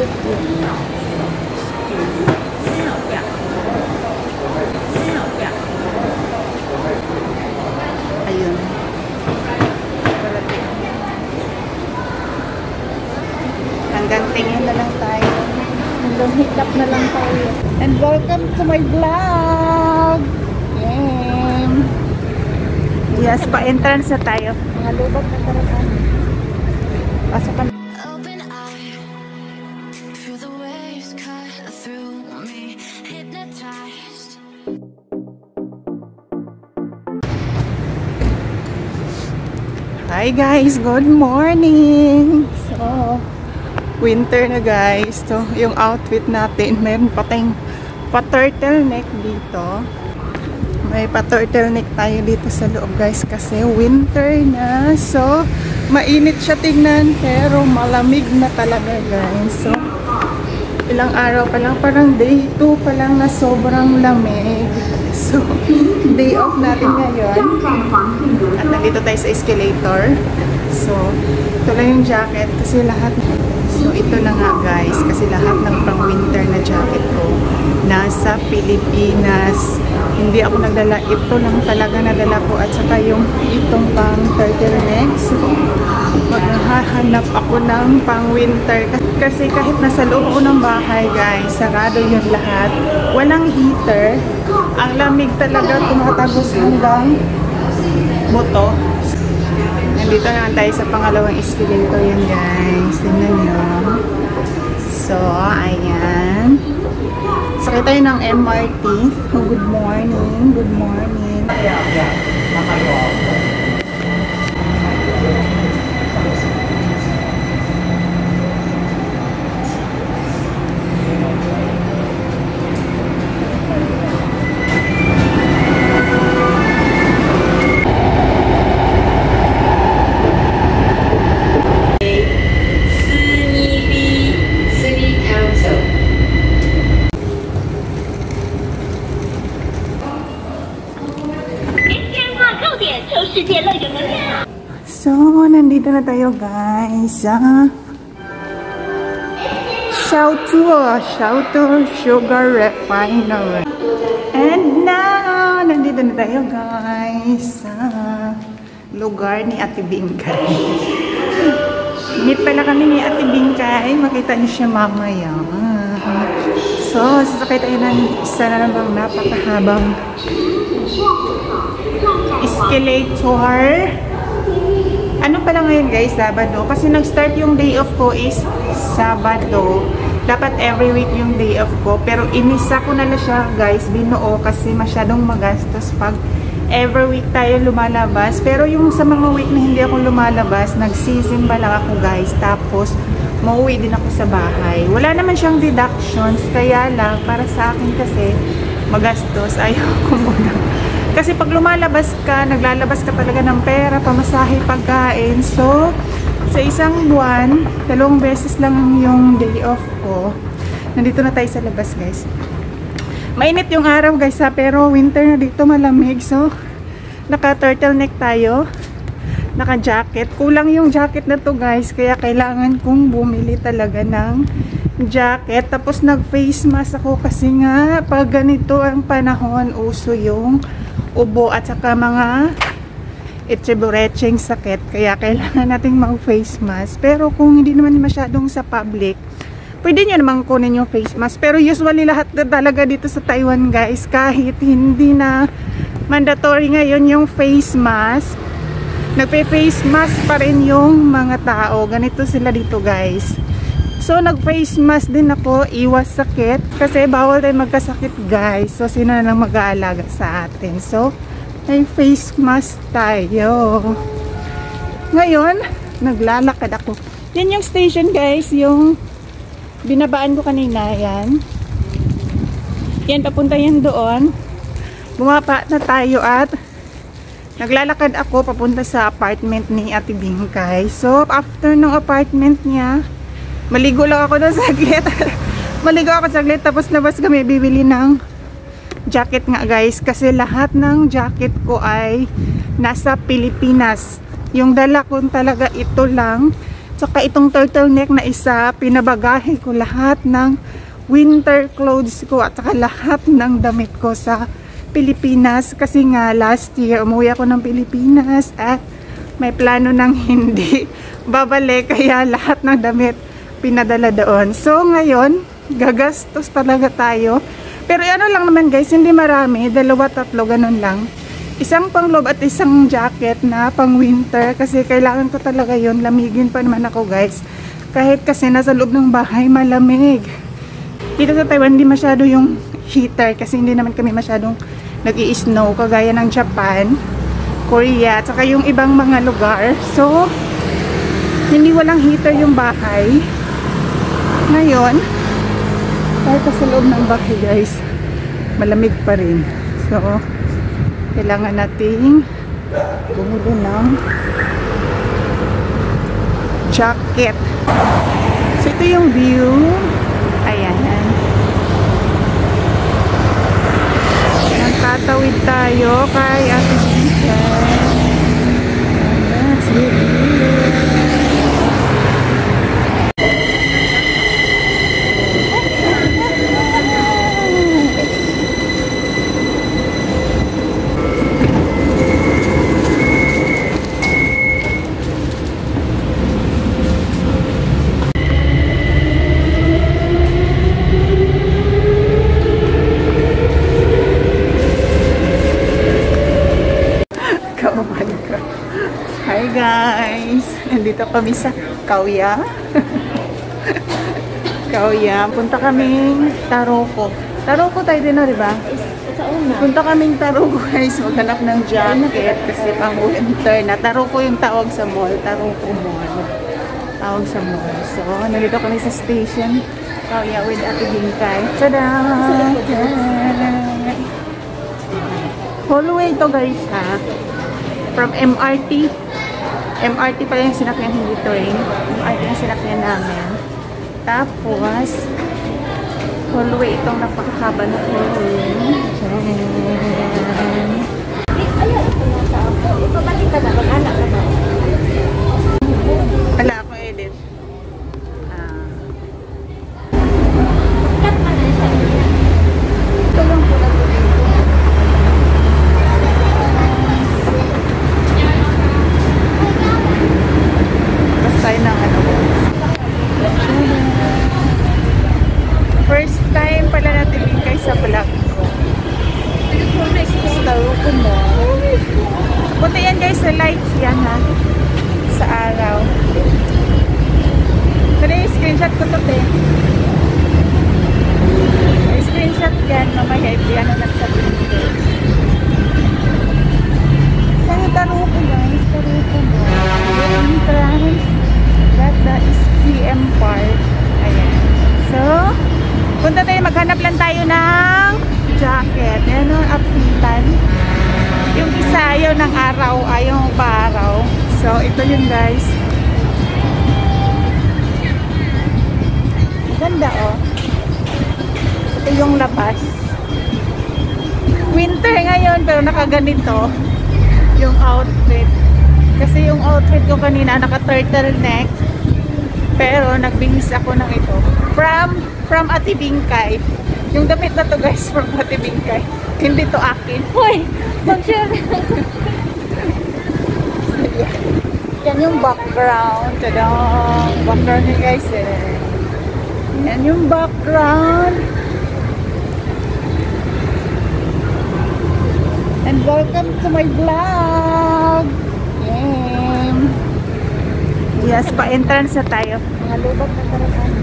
Ayun. Hanggang tingin na lang tayo. Hanggang hiccup na lang tayo. And welcome to my vlog! Yes, pa-entrance na tayo. Mga lubak na tarapan. Pasok kami. Hi guys, good morning! So, winter na guys. So, yung outfit natin, meron pating pa-turtleneck dito. May pa-turtleneck tayo dito sa loob guys kasi winter na. So, mainit siya tingnan pero malamig na talaga guys. So, ilang araw pa lang, parang day 2 pa lang na sobrang lamig. So, day off natin ngayon. At nandito tayo sa escalator. So, ito lang yung jacket kasi lahat. So, ito na nga guys kasi lahat ng pang-winter na jacket ko nasa Pilipinas. Hindi ako nagdala. Ito lang talaga nadala ko at saka yung itong pang-turtleneck. So, maghahanap ako ng pang-winter. Kasi kahit nasa loob ko ng bahay guys, sarado yun lahat. Walang heater. Ang lamig talaga tumatagos hanggang buto. Nandito naman tayo sa pangalawang escalator yan guys. Tingnan nyo. So, ayan. Sakay tayo ng MRT. Oh, good morning. Good morning. So, nandito na tayo guys sa Shout to Sugar Refinery. And now, nandito na tayo guys sa lugar ni Ate Bingkay. Meet pala kami ni Ate Bingkay. Makita niyo siya mamaya. So, sasakay tayo ng isa na namang napakahabang escalator. Ano pala ngayon guys? Sabado. Kasi nag-start yung day off ko is Sabado. Dapat every week yung day off ko. Pero inisa ko na lang siya guys. Binuo kasi masyadong magastos pag every week tayo lumalabas. Pero yung sa mga week na hindi ako lumalabas, nagsisimba lang ako guys. Tapos, mauwi din ako sa bahay. Wala naman siyang deductions. Kaya lang, para sa akin kasi, magastos. Ayaw ko muna. Kasi pag lumalabas ka, naglalabas ka talaga ng pera, pamasahe, pagkain. So, sa isang buwan, 2 beses lang yung day off ko. Nandito na tayo sa labas, guys. Mainit yung araw, guys, ha? Pero winter na dito, malamig. So, naka-turtleneck tayo. Naka-jacket. Kulang yung jacket na to, guys. Kaya kailangan kong bumili talaga ng jacket. Tapos, nag-face mask ako kasi nga, pag ganito ang panahon, uso yung ubo at saka mga itcheburecheng sakit. Kaya kailangan nating mag-face mask. Pero kung hindi naman masyadong sa public, pwede nyo naman kunin yung face mask. Pero usually lahat na talaga dito sa Taiwan guys, kahit hindi na mandatory ngayon yung face mask, nagpe-face mask pa rin yung mga tao. Ganito sila dito guys. So nag-face mask din ako, iwas sakit. Kasi bawal tayo magkasakit guys. So sino na lang mag-aalaga sa atin. So may face mask tayo. Ngayon, naglalakad ako. Yan yung station guys, yung binabaan ko kanina. Yan. Yan, papunta yan doon. Bumaba na tayo at naglalakad ako papunta sa apartment ni Ate Bingkay. So after ng apartment niya, maligo lang ako doon saglit. Maligo ako saglit. Tapos labas kami bibili ng jacket nga guys. Kasi lahat ng jacket ko ay nasa Pilipinas. Yung dala ko talaga ito lang. Saka itong turtleneck na isa, pinabagahe ko lahat ng winter clothes ko at saka lahat ng damit ko sa Pilipinas. Kasi nga last year umuwi ako ng Pilipinas at may plano ng hindi babalik. Kaya lahat ng damit pinadala doon. So ngayon, gagastos talaga tayo. Pero ano lang naman guys, hindi marami. 2-3, ganun lang. Isang panglob at isang jacket na pang winter kasi kailangan ko talaga yon. Lamigin pa naman ako guys, kahit kasi nasa loob ng bahay malamig. Dito sa Taiwan hindi masyado yung heater kasi hindi naman kami masyadong nag-i-snow kagaya ng Japan, Korea at saka yung ibang mga lugar. So hindi walang heater yung bahay ngayon. Kahit sa loob ng bahay guys, malamig pa rin. So kailangan nating bumili ng jacket. So ito yung view. Ayan. Nagtatawid tayo kay Ate Gita. Let's get it. Hi guys! Nandito kami sa Khao-Yai. Khao-Yai. Punta kaming Taroko. Taroko tayo din na, diba? Punta kaming Taroko guys. Maghanap ng jacket kasi pang winter na. Taroko yung tawag sa mall. Taroko Mall. Tawag sa mall. So, nandito kami sa station. Khao-Yai with Ate Bingkay. Tada! Hallway to guys ha. From MRT. MRT pala yung sinakyan, hindi train. MRT yung sinakyan namin. Tapos, hallway itong napakahaba na hallway. Ayaw, ito na sa ako. Ipabalik ka na, mag-anak ka na. Wala ako edit. Cut ka na siya. Ito lang po lang dito. Tayo ng ano. First time pala natin Bingkay sa vlog ko. Taroko mo. Punta yan guys sa lights yan ha. Sa araw. Pero screenshot ko to te. Screenshot yan. Mamaya ito yan ang nagsabihin ko. Kaya Taroko guys. Taroko mo. Entrance. That is PM Park. Ayan. So, punta tayo, maghanap lang tayo ng jacket. Ayan o, outfitan. Yung isa ayaw ng araw, ayaw pa-araw. So, ito yun guys. Ganda oh. Ito yung labas. Winter ngayon, pero nakaganito yung outfit. Kasi yung outfit ko kanina naka-turtleneck. Pero nagbihis ako ng ito. From Ate Bingkay. Yung damit na to guys from Ate Bingkay. Hindi to akin. Hoy! Mag-share! Yan yung background. Tadang! Background niya guys eh. Yan yung background. And welcome to my vlog! Yes, pa-entrance na tayo. Mga lubak na tarapan.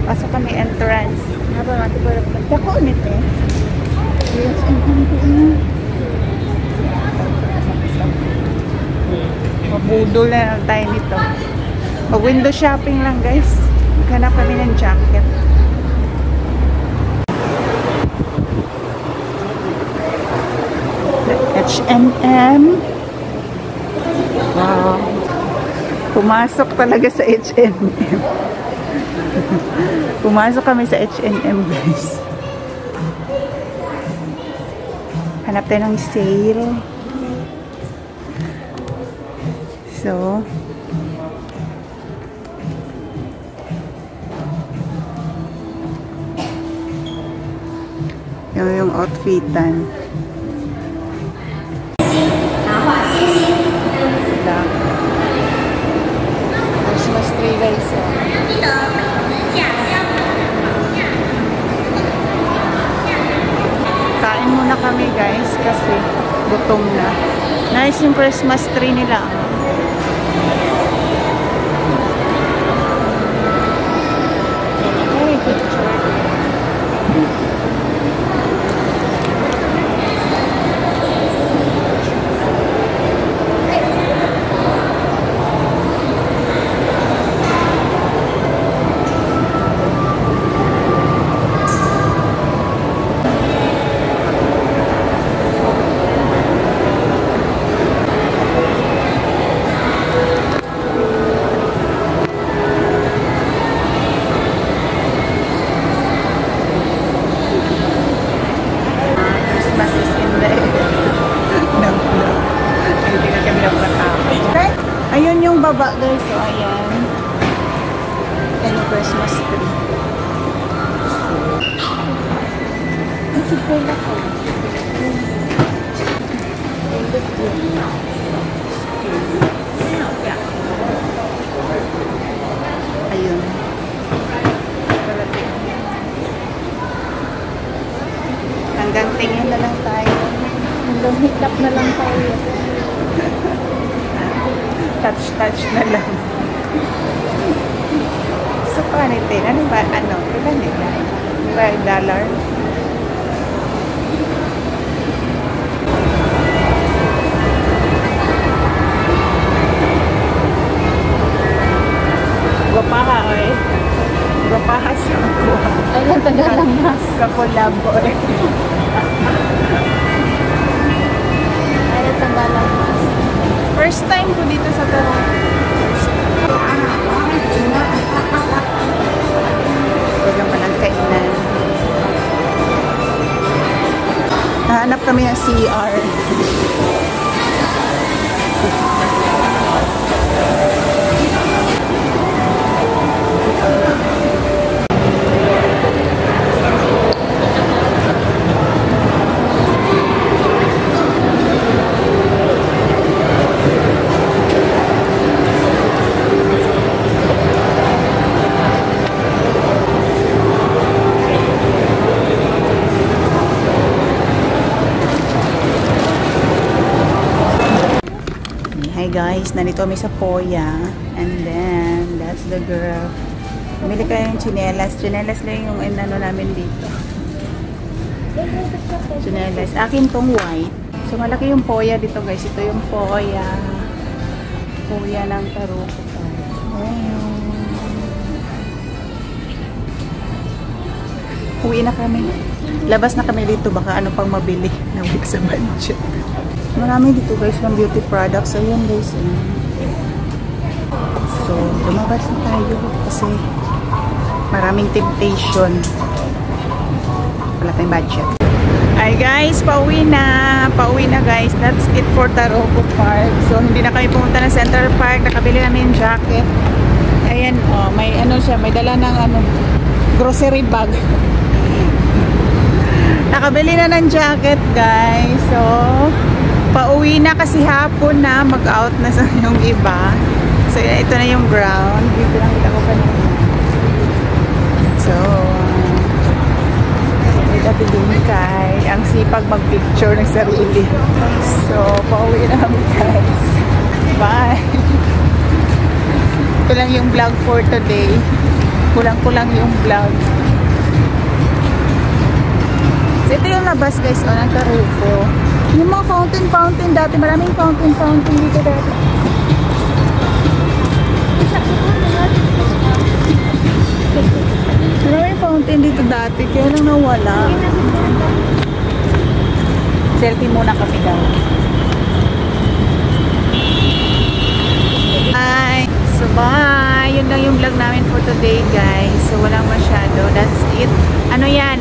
Pasok kami entrance. Nga ba mati ko lang. Dako ulit eh. Yes, mabudol na lang tayo nito. Mag-window shopping lang guys. Maghanap kami ng jacket. H&M. Wow. Pumasok talaga sa H&M. Pumasok kami sa H&M guys. Hanap tayo ng sale. So, Yung outfitan. Christmas tree guys. Kain muna kami guys kasi gutom na. Nice yung Christmas tree nila. Hey, picture. Ayun yung baba guys, so ayan. Ayan yung Christmas tree. Ayun. Hanggang tingin na lang tayo. Hanggang hikap na lang tayo. Touch na lang. So, paano ito? Ano ba? Ano? Ilan nila? $5? Guwapaha, eh. Guwapaha sa ako. Ayun, tagalang mas. Kakulabo, eh. Ayun, tagalang mas. First time ko dito sa Tarong. Huwag naman ang kainan. Nahanap kami ng CR. Hi guys, nandito kami sa Poya. And then, that's the girl. Bumili kayo yung chinelas. Chinelas lang yung ano namin dito. Chinelas. Akin tong white. So, malaki yung Poya dito guys. Ito yung Poya. Poya ng Taroko. Uwi na kami. Labas na kami dito. Baka ano pang mabili na wig sa budget. Marami dito guys ng beauty products. Ayun guys. So, lumabas na tayo kasi maraming temptation. Wala tayong budget. Hi guys, pauwi na. Pauwi na guys. That's it for Taroko Park. So, hindi na kami pumunta ng Central Park. Nakabili namin yung jacket. Ayan, oh, may ano siya. May dala ng ano, grocery bag. Nakabili na ng jacket guys. So, pauwi na kasi hapon na, mag-out na sa yung iba. So, ito na yung ground. Dito lang kita ko kanina. So, with Ate Dumikay, ang sipag mag-picture ng sarili. So, pauwi na kami guys. Bye! Ito lang yung vlog for today. Kulang-kulang yung vlog. So, ito yung labas guys, o, ng Taroko. Yung mga fountain dati, maraming fountain dito dati. Maraming fountain dito dati, kaya lang nawala. Selfie muna kami daw. Bye! So bye! Yun lang yung vlog namin for today guys. So walang masyado. That's it. Ano yan?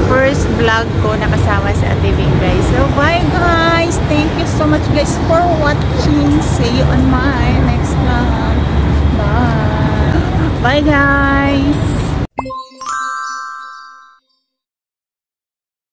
First vlog ko nakasama sa Ate Bing guys. So bye guys! Thank you so much guys for watching. See you on my next vlog. Bye! Bye guys!